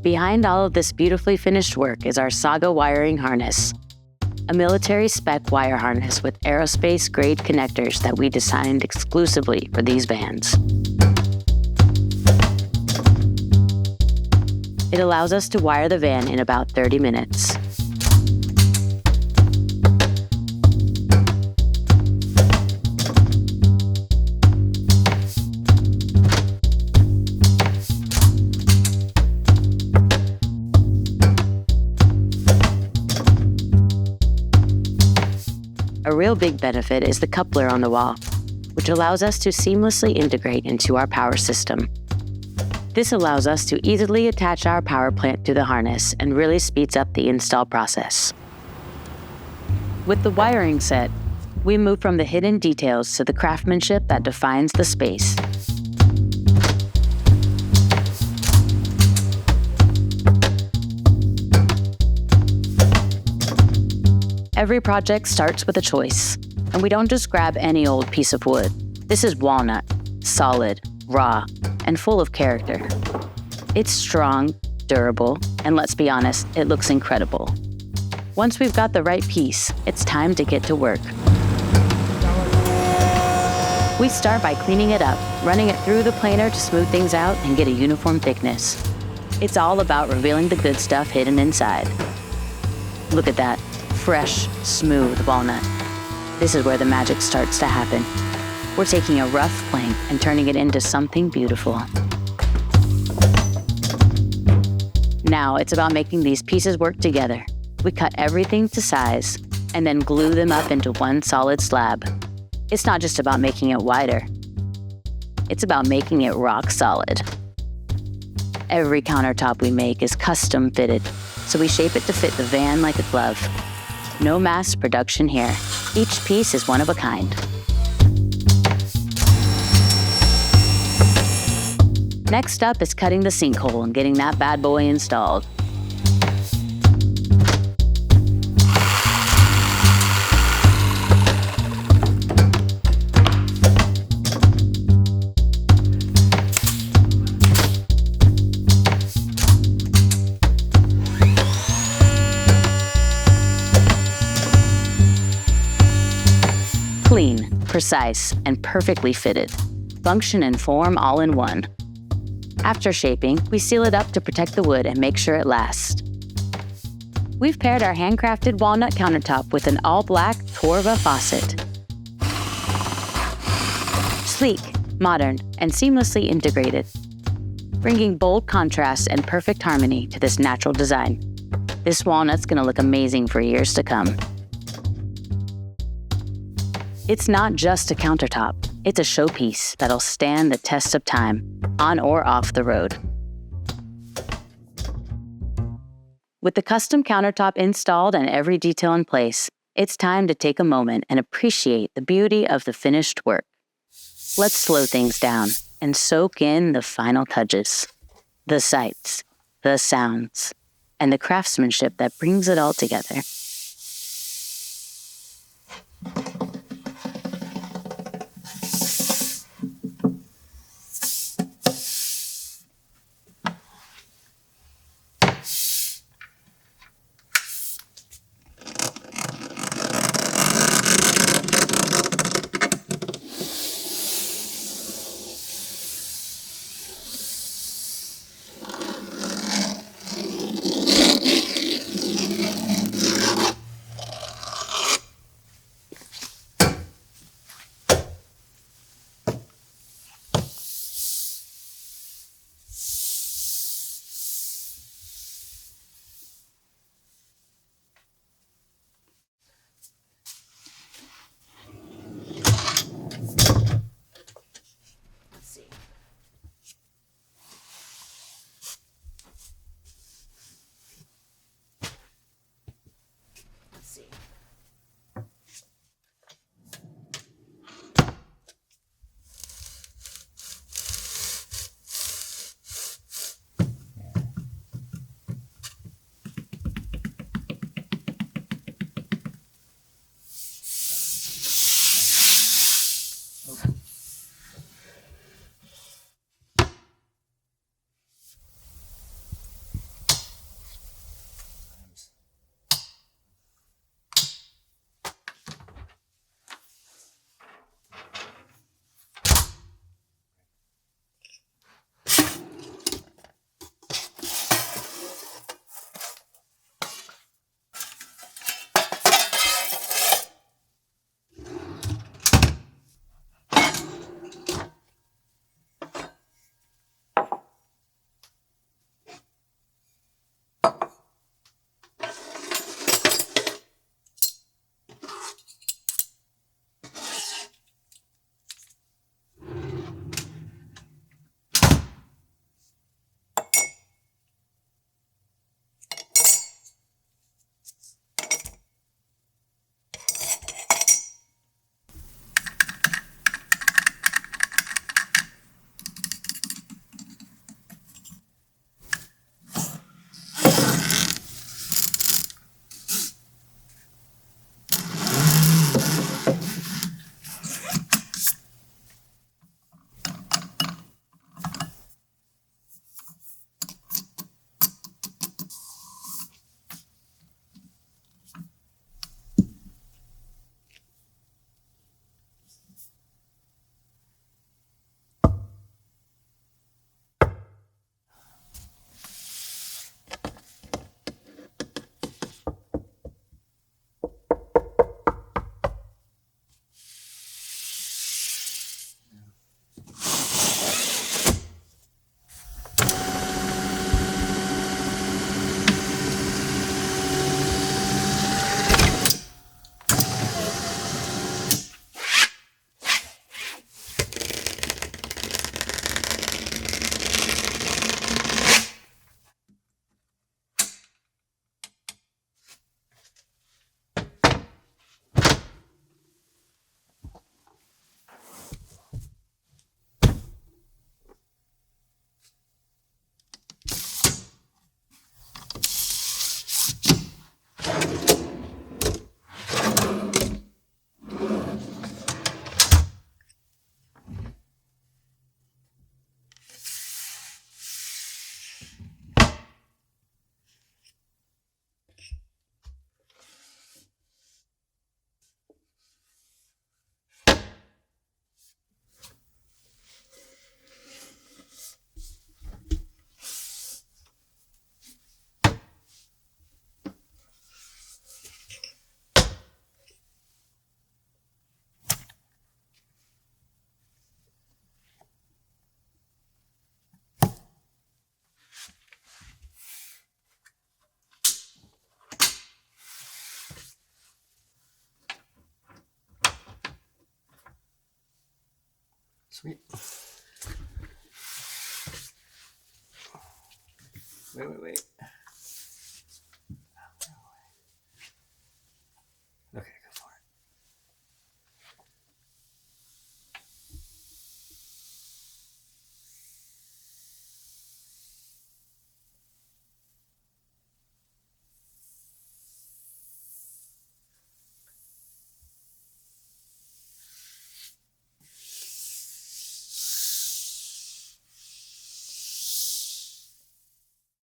Behind all of this beautifully finished work is our SAGA wiring harness, a military-spec wire harness with aerospace-grade connectors that we designed exclusively for these vans. It allows us to wire the van in about 30 minutes. A real big benefit is the coupler on the wall, which allows us to seamlessly integrate into our power system. This allows us to easily attach our power plant to the harness and really speeds up the install process. With the wiring set, we move from the hidden details to the craftsmanship that defines the space. Every project starts with a choice, and we don't just grab any old piece of wood. This is walnut, solid, raw, and full of character. It's strong, durable, and let's be honest, it looks incredible. Once we've got the right piece, it's time to get to work. We start by cleaning it up, running it through the planer to smooth things out and get a uniform thickness. It's all about revealing the good stuff hidden inside. Look at that. Fresh, smooth walnut. This is where the magic starts to happen. We're taking a rough plank and turning it into something beautiful. Now it's about making these pieces work together. We cut everything to size and then glue them up into one solid slab. It's not just about making it wider. It's about making it rock solid. Every countertop we make is custom fitted, so we shape it to fit the van like a glove. No mass production here. Each piece is one of a kind. Next up is cutting the sinkhole and getting that bad boy installed. Clean, precise, and perfectly fitted. Function and form all in one. After shaping, we seal it up to protect the wood and make sure it lasts. We've paired our handcrafted walnut countertop with an all-black Torva faucet. Sleek, modern, and seamlessly integrated, bringing bold contrast and perfect harmony to this natural design. This walnut's gonna look amazing for years to come. It's not just a countertop, it's a showpiece that'll stand the test of time, on or off the road. With the custom countertop installed and every detail in place, it's time to take a moment and appreciate the beauty of the finished work. Let's slow things down and soak in the final touches, the sights, the sounds, and the craftsmanship that brings it all together. Sweet. Wait.